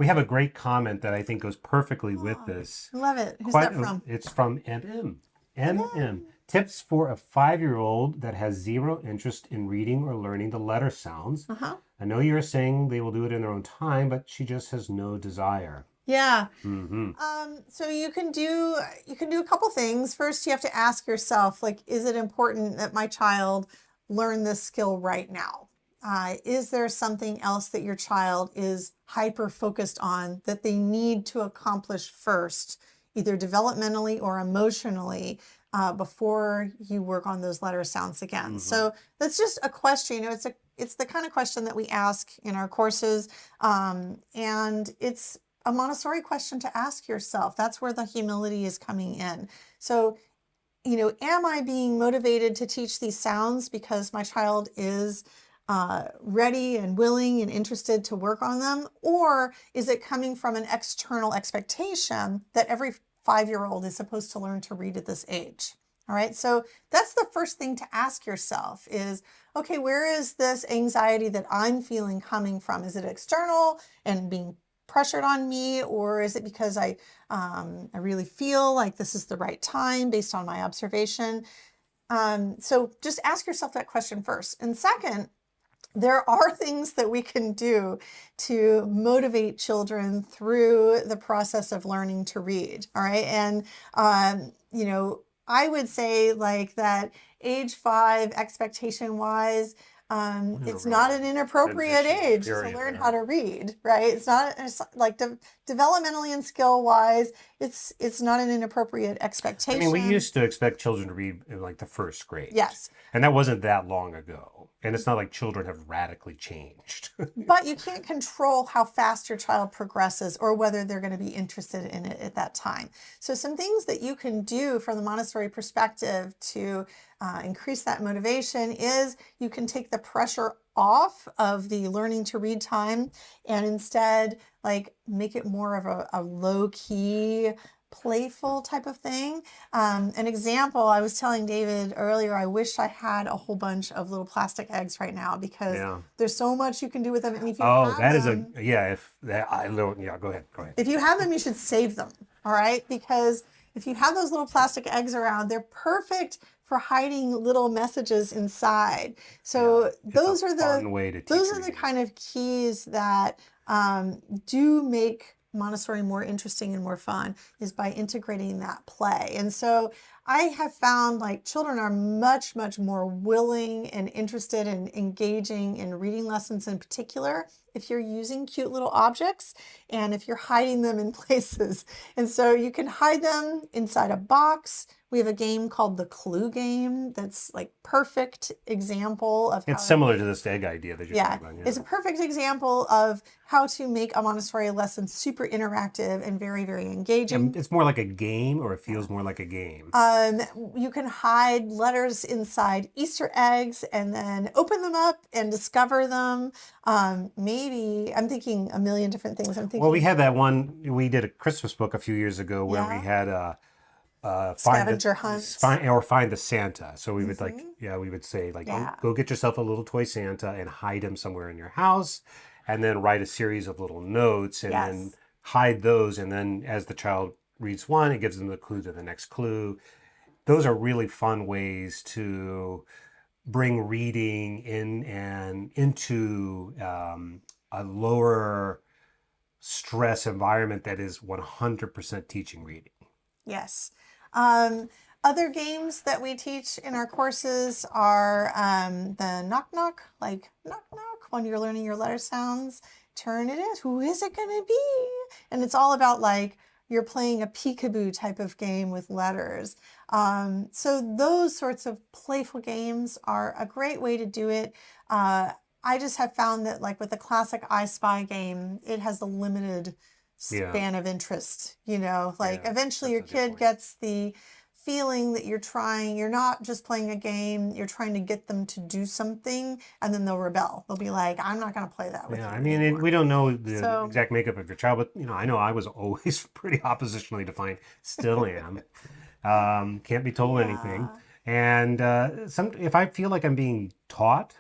We have a great comment that I think goes perfectly with Oh, this. I love it. Who's Quite, that from? it's from MM. MM. MM. Tips for a 5-year-old that has zero interest in reading or learning the letter sounds. Uh-huh. I know you're saying they will do it in their own time, but she just has no desire. Yeah. Mm-hmm. So you can do a couple things. First, you have to ask yourself, like, is it important that my child learn this skill right now? Is there something else that your child is hyper focused on that they need to accomplish first, either developmentally or emotionally, before you work on those letter sounds again? Mm-hmm. So that's just a question. It's the kind of question that we ask in our courses, and it's a Montessori question to ask yourself. That's where the humility is coming in. So, am I being motivated to teach these sounds because my child is ready and willing and interested to work on them? Or is it coming from an external expectation that every 5-year-old is supposed to learn to read at this age? All right, so that's the first thing to ask yourself is, okay, where is this anxiety that I'm feeling coming from? Is it external and being pressured on me, or is it because I really feel like this is the right time based on my observation? So just ask yourself that question first. And second, there are things that we can do to motivate children through the process of learning to read. All right. And, I would say like that age 5 expectation wise, it's not an inappropriate Transitional age to period learn how there. to read, right? It's like developmentally and skill wise, it's not an inappropriate I mean, we expectation. used to expect children to read in like the first grade, Yes. and that wasn't that long ago. And it's not like children have radically changed. But you can't control how fast your child progresses or whether they're going to be interested in it at that time. So some things that you can do from the Montessori perspective to increase that motivation is you can take the pressure off of the learning to read time and instead like make it more of a low key, playful type of thing. An example, I was telling David earlier, I wish I had a whole bunch of little plastic eggs right now because Yeah. there's so much you can do with them. And if you Oh, have that is a them, yeah. If that I don't, yeah. Go ahead. Go ahead. if you have them, you should save them. All right. Because if you have those little plastic eggs around, they're perfect for hiding little messages inside. Yeah, So it's a those are the fun way to those teach are the reading. kind of keys that do make Montessori more interesting and more fun is by integrating that play. And so I have found like children are much, much more willing and interested in engaging in reading lessons in particular if you're using cute little objects and if you're hiding them in places. And so you can hide them inside a box. We have a game called the Clue game that's like perfect example of It's how to, similar to this egg idea that you're talking yeah, about. Yeah. it's a perfect example of how to make a Montessori lesson super interactive and very, very engaging. It's more like a game, or it Yeah. feels more like a game. Um, you can hide letters inside Easter eggs and then open them up and discover them. Maybe I'm thinking a million different things. I'm Well, we thinking, had that one. We did a Christmas book a few years ago where we yeah, had scavenger hunt. find the Santa. So we would like, Hmm. yeah, we would say like Yeah. go get yourself a little toy Santa and hide him somewhere in your house, and then write a series of little notes and then Yes. hide those. And then as the child reads one, it gives them the clue to the next clue. Those are really fun ways to bring reading in and into a lower stress environment that is 100% teaching reading. Yes. Um, Other games that we teach in our courses are the knock knock, like knock knock, when you're learning your letter sounds, turn it in. Who is it going to be? And it's all about like you're playing a peekaboo type of game with letters. So those sorts of playful games are a great way to do it. I just have found that like with the classic I Spy game, it has a limited Yeah, span of interest, like yeah, eventually that's your a good kid point. gets the feeling that you're not just playing a game, you're trying to get them to do something and then they'll rebel. They'll be like, I'm not going to play that with Yeah, you I mean, anymore. we don't know the So, exact makeup of your child, but I know I was always pretty oppositionally defined. Still am. Can't be told anything. yeah. And if I feel like I'm being taught,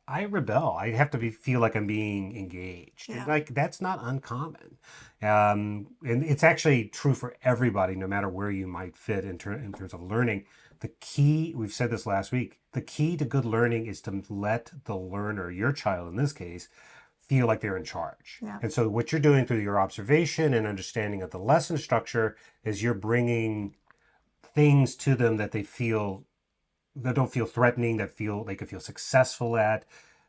I rebel. I have to feel like I'm being engaged. And Yeah. like that's not uncommon. And it's actually true for everybody, no matter where you might fit in terms of learning. The key, we've said this last week, the key to good learning is to let the learner, your child in this case, feel like they're in charge. Yeah. And so what you're doing through your observation and understanding of the lesson structure is you're bringing things to them that don't feel threatening, that feel they could feel successful at,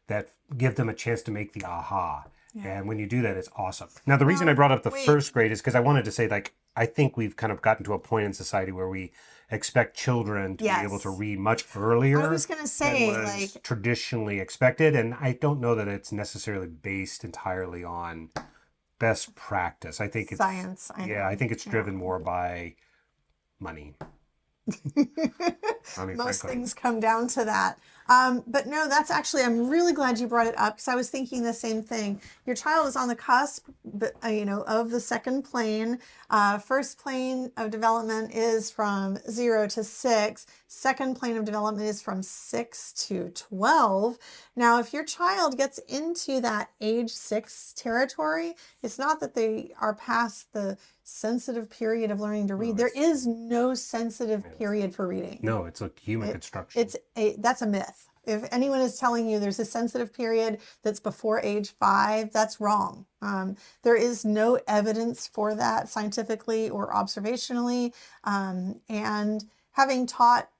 that give them a chance to make the aha. Yeah. And when you do that, it's awesome. Now, the reason I Now, brought up the wait. first grade is because I wanted to say, like, I think we've kind of gotten to a point in society where we expect children to be able to Yes. read much I earlier was going to than say, was like, traditionally expected. And I don't know that it's necessarily based entirely on best practice. science. I Yeah, I know. think it's Yeah. driven more by money. I mean, Most frankly. things come down to that. But no, that's actually, I'm really glad you brought it up because I was thinking the same thing. Your child is on the cusp, of the second plane. First plane of development is from 0 to 6. Second plane of development is from 6 to 12. Now, if your child gets into that age 6 territory, it's not that they are past the sensitive period of learning to read. No, There it's is no sensitive period for reading. no, it's a human It, construction. that's a myth. If anyone is telling you there's a sensitive period that's before age 5, that's wrong. There is no evidence for that scientifically or observationally. And having taught,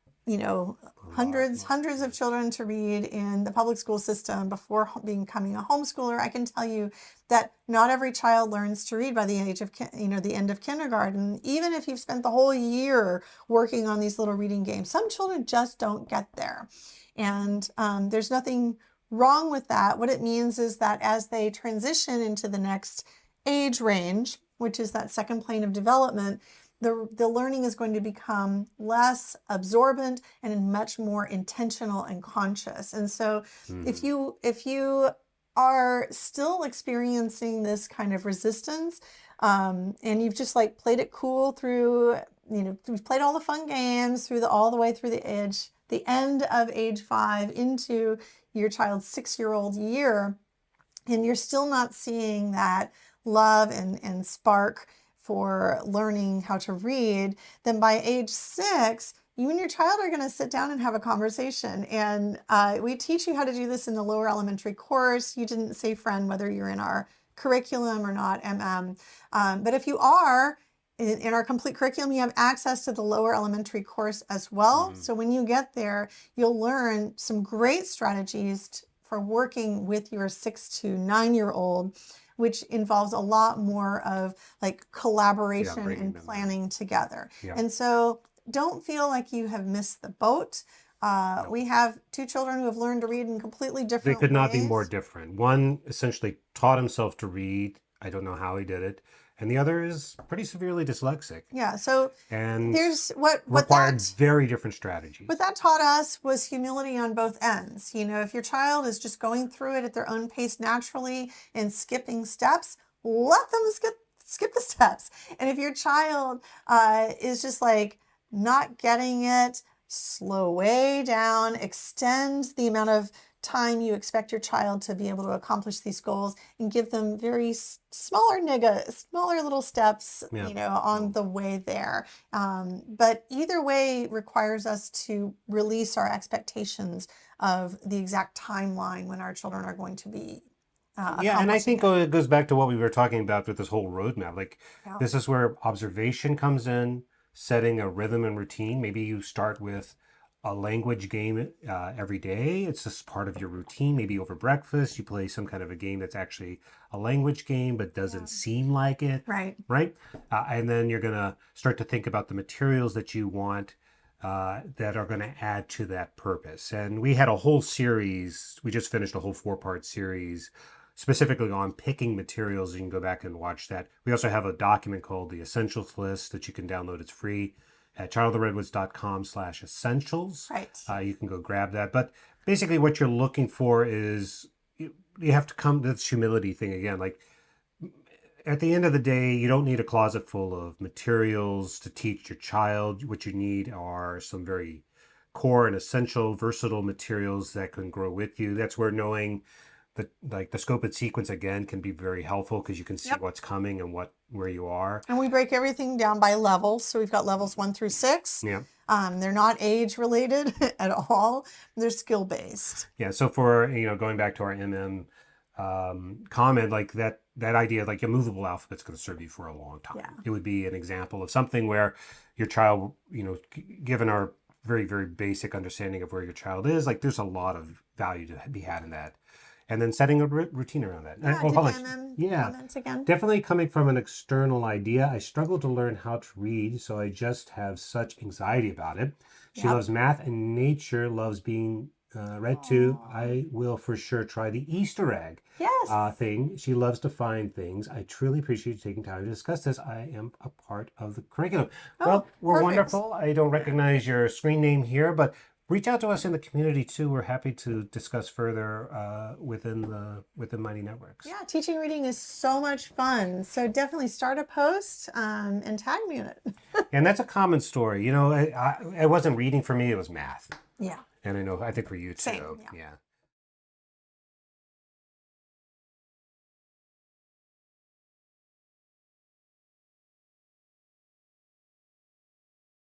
hundreds of children to read in the public school system before becoming a homeschooler, I can tell you that not every child learns to read by the age of, the end of kindergarten, even if you've spent the whole year working on these little reading games. Some children just don't get there. And there's nothing wrong with that. What it means is that as they transition into the next age range, which is that second plane of development, the learning is going to become less absorbent and much more intentional and conscious. And so if you are still experiencing this kind of resistance, and you've just like played it cool through, you've played all the fun games all the way through the end of age 5 into your child's 6-year-old year, and you're still not seeing that love and spark for learning how to read, then by age 6, you and your child are going to sit down and have a conversation. And we teach you how to do this in the lower elementary course. You didn't say, friend, whether you're in our curriculum or not, but if you are, in our complete curriculum, you have access to the lower elementary course as well. So when you get there, you'll learn some great strategies for working with your 6 to 9-year-old, which involves a lot more of like collaboration and planning together. Yeah. And so don't feel like you have missed the boat. We have 2 children who have learned to read in completely different They could not be ways. more different. One essentially taught himself to read. I don't know how he did it. And the other is pretty severely dyslexic. Yeah, so And there's required very different strategies. what that taught us was humility on both ends. If your child is just going through it at their own pace naturally and skipping steps, let them skip the steps. And if your child is just like not getting it, slow way down, extend the amount of time you expect your child to be able to accomplish these goals, and give them very smaller little steps, on the way there. But either way requires us to release our expectations of the exact timeline when our children are going to be Yeah, and I think it. it goes back to what we were talking about with this whole roadmap. Like, this is where observation comes in, setting a rhythm and routine. Maybe you start with a language game every day. It's just part of your routine. Maybe over breakfast, you play some kind of a game that's actually a language game, but doesn't seem like it. Right? And then you're going to start to think about the materials that you want that are going to add to that purpose. And we had a whole series, we just finished a whole 4-part series specifically on picking materials. You can go back and watch that. We also have a document called the Essentials List that you can download. It's free at childoftheredwoods.com/essentials. You can go grab that. But basically what you're looking for is you have to come to this humility thing again. Like, at the end of the day, you don't need a closet full of materials to teach your child. What you need are some very core and essential versatile materials that can grow with you. That's where knowing the scope and sequence again can be very helpful because you can see Yep. what's coming and where you are. And we break everything down by levels. So we've got levels 1 through 6. Yeah. They're not age related at all. They're skill based. Yeah. So for, going back to our comment, like that idea, like a movable alphabet's going to serve you for a long time. Yeah. It would be an example of something where your child, given our very, very basic understanding of where your child is, like there's a lot of value to be had in that. And then setting a routine around that. Yeah, Well, hold on. them Yeah. comments again. Definitely coming from an external idea. I struggle to learn how to read, so I just have such anxiety about it. She Yep. loves math and nature, loves being read to. I will for sure try the Easter egg Yes. thing. She loves to find things. I truly appreciate you taking time to discuss this. I am a part of the curriculum. Well, we're perfect. wonderful. I don't recognize your screen name here, but reach out to us in the community too. We're happy to discuss further within Mighty Networks. Yeah, teaching reading is so much fun. So definitely start a post and tag me in it. And that's a common story. It wasn't reading for me, it was math. Yeah. And I think for you too. Same, yeah. Yeah.